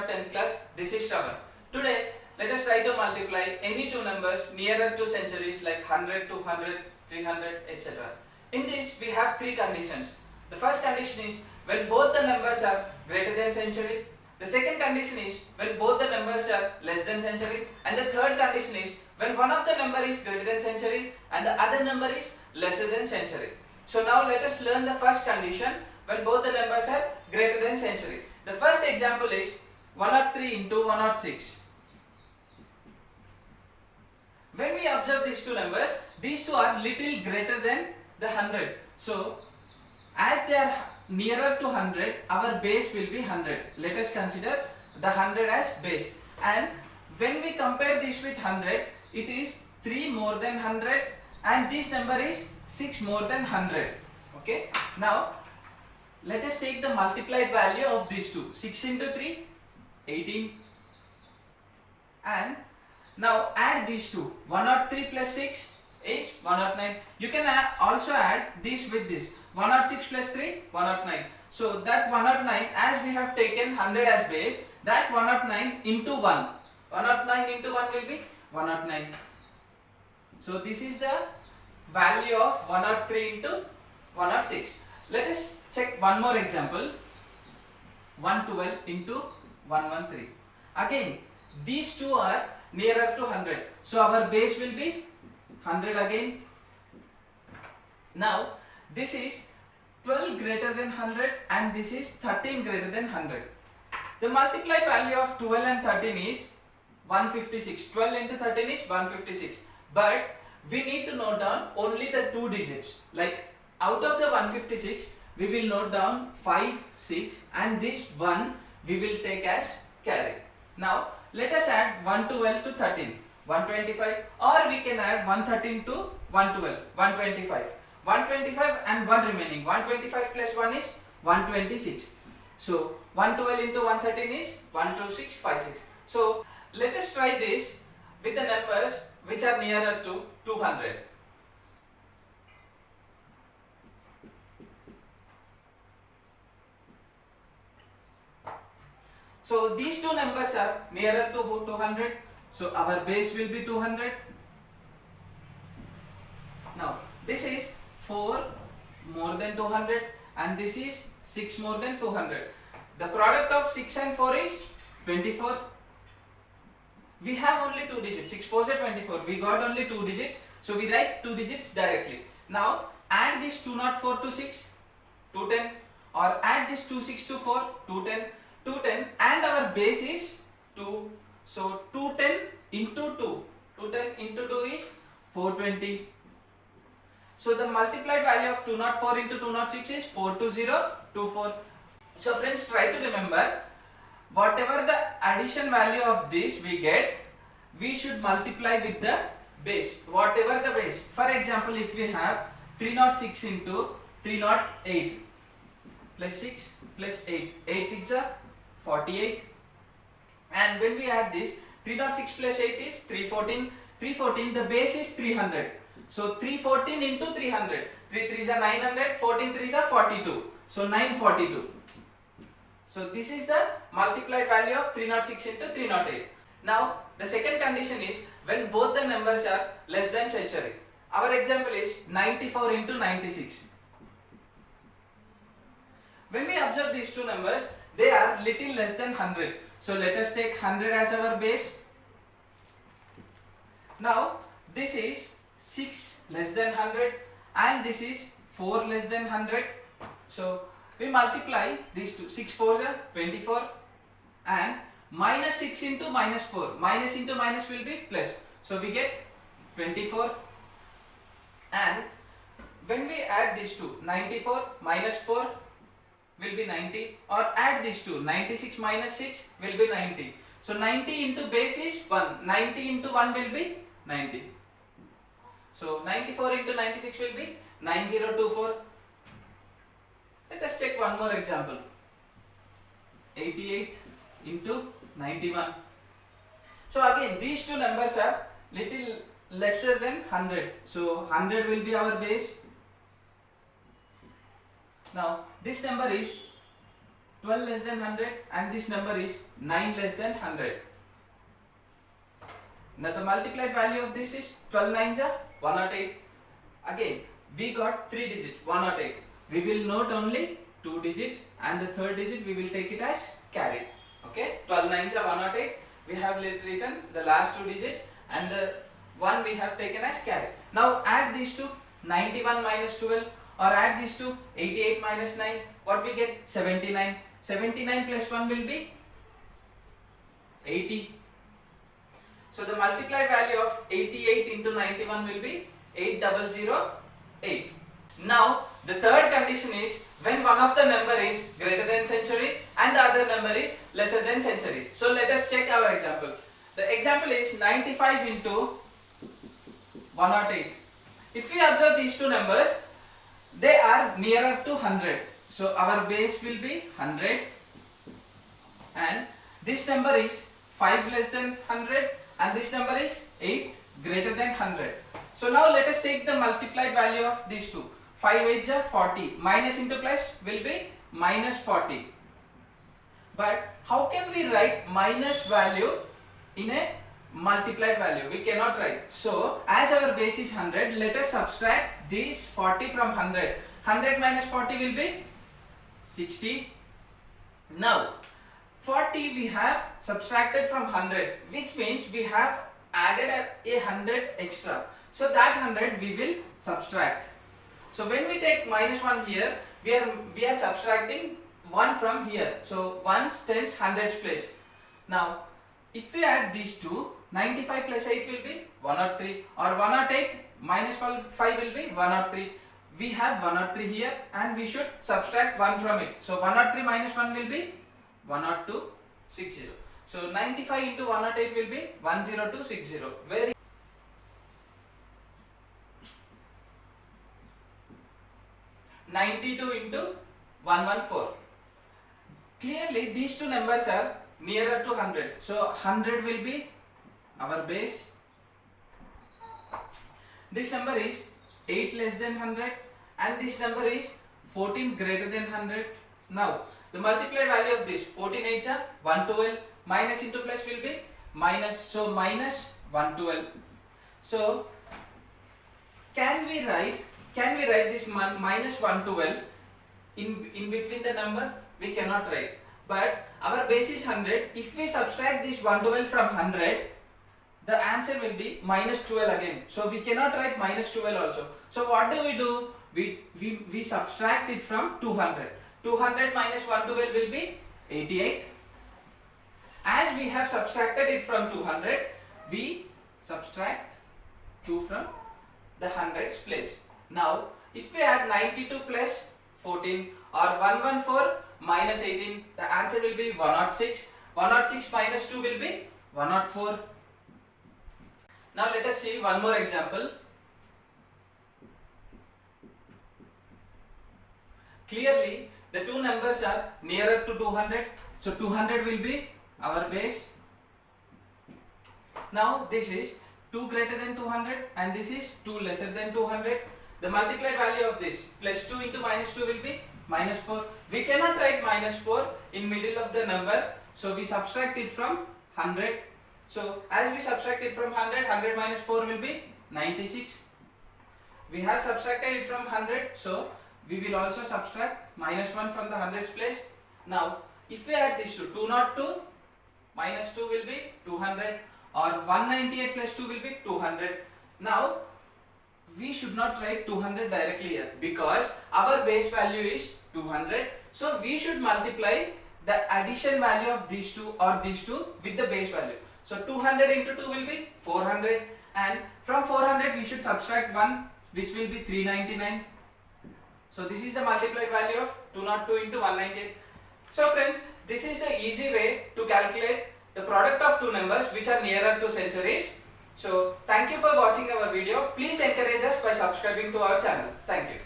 Start 10th class. This is Shravan. Today, let us try to multiply any two numbers nearer to centuries like 100, 200, 300, etc. In this, we have three conditions. The first condition is when both the numbers are greater than century. The second condition is when both the numbers are less than century. And the third condition is when one of the number is greater than century and the other number is lesser than century. So now let us learn the first condition when both the numbers are greater than century. The first example is 103 into 106. When we observe these two numbers, these two are little greater than the 100. So as they are nearer to 100, our base will be 100. Let us consider the 100 as base. And when we compare this with 100, it is 3 more than 100 and this number is 6 more than 100. Okay. Now let us take the multiplied value of these two. 6 into 3, 18. And now add these two. 103 plus 6 is 109. You can also add this with this. 106 plus 3, 109. So that 109, as we have taken 100 as base, that 109 into 1. 109 into 1 will be 109. So this is the value of 103 into 106. Let us check one more example. 112 into 113. Again, these two are nearer to 100. So our base will be 100 again. Now this is 12 greater than 100 and this is 13 greater than 100. The multiplied value of 12 and 13 is 156. 12 into 13 is 156. But we need to note down only the two digits. Like out of the 156, we will note down 5, 6 and this 1 we will take as carry. Now let us add 112 to 13, 125, or we can add 113 to 112, 125. 125 and 1 remaining. 125 plus 1 is 126. So 112 into 113 is 12656. So let us try this with the numbers which are nearer to 200. So these two numbers are nearer to 200. So our base will be 200. Now this is 4 more than 200 and this is 6 more than 200. The product of 6 and 4 is 24. We have only two digits. 6 4 is 24. We got only two digits. So we write two digits directly. Now add this 204 to 6, 210, or add this 26 to 4, 210, 210, and our base is 2. So 210 into 2. 210 into 2 is 420. So the multiplied value of 204 into 206 is 42024. So friends, try to remember whatever the addition value of this we get, we should multiply with the base, whatever the base. For example, if we have 306 into 308 plus 6 plus 8, 8 6 are 48. And when we add this, 306 plus 8 is 314. 314, the base is 300. So 314 into 300. 3 3s are 900, 14 3s are 42. So 942. So this is the multiplied value of 306 into 308. Now the second condition is when both the numbers are less than century. Our example is 94 into 96. When we observe these two numbers, they are little less than 100. So let us take 100 as our base. Now this is 6 less than 100 and this is 4 less than 100. So we multiply these two. 6 4s are 24 and minus 6 into minus 4. Minus into minus will be plus. So we get 24. And when we add these two, 94 minus 4 will be 90, or add these two, 96 minus 6 will be 90. So 90 into base is 1. 90 into 1 will be 90. So 94 into 96 will be 9024. Let us check one more example. 88 into 91. So again these two numbers are little lesser than 100. So 100 will be our base. Now this number is 12 less than 100 and this number is 9 less than 100. Now the multiplied value of this is 12 nines are 108. Again we got 3 digits 108. We will note only 2 digits and the third digit we will take it as carry. Okay, 12 nines are 108. We have written the last 2 digits and the one we have taken as carry. Now add these two, 91 minus 12, or add these two, 88 minus 9. What we get? 79. 79 plus 1 will be 80. So the multiplied value of 88 into 91 will be 8008. Now the third condition is when one of the number is greater than century and the other number is lesser than century. So let us check our example. The example is 95 into 108. If we observe these two numbers, they are nearer to 100. So our base will be 100 and this number is 5 less than 100 and this number is 8 greater than 100. So now let us take the multiplied value of these two. 5 8 is 40. Minus into plus will be minus 40. But how can we write minus value in a multiplied value? We cannot write. So as our base is 100, let us subtract these 40 from 100. 100 minus 40 will be 60. Now 40 we have subtracted from 100, which means we have added a 100 extra. So that 100 we will subtract. So when we take minus 1 here, we are subtracting 1 from here. So 1's tens 100's place. Now if we add these two, 95 plus 8 will be 103, or 108 minus 5 will be 103. We have 103 here and we should subtract 1 from it. So 103 minus 1 will be 10260. So 95 into 108 will be 10260. Very 92 into 114. Clearly these two numbers are nearer to 100. So 100 will be our base. This number is 8 less than 100 and this number is 14 greater than 100. Now the multiplied value of this 14 8 are 112, minus into plus will be minus, so minus 112. So can we write this minus 112 in between the number? We cannot write, but our base is 100. If we subtract this 112 from 100, the answer will be minus 12 again. So we cannot write minus 12 also. So what do? We subtract it from 200. 200 minus 112 will be 88. As we have subtracted it from 200, we subtract 2 from the 100's place. Now if we add 92 plus 14 or 114 minus 18, the answer will be 106. 106 minus 2 will be 104. Now let us see one more example. Clearly the two numbers are nearer to 200. So 200 will be our base. Now this is 2 greater than 200 and this is 2 lesser than 200. The multiplied value of this plus 2 into minus 2 will be minus 4. We cannot write minus 4 in middle of the number. So we subtract it from 100. So as we subtract it from 100, 100 minus 4 will be 96. We have subtracted it from 100. So we will also subtract minus 1 from the 100's place. Now if we add these two, 202 minus 2 will be 200, or 198 plus 2 will be 200. Now we should not write 200 directly here because our base value is 200. So we should multiply the addition value of these two or these two with the base value. So 200 into 2 will be 400, and from 400 we should subtract 1, which will be 399. So this is the multiplied value of 202 into 198. So friends, this is the easy way to calculate the product of two numbers which are nearer to centuries. So thank you for watching our video. Please encourage us by subscribing to our channel. Thank you.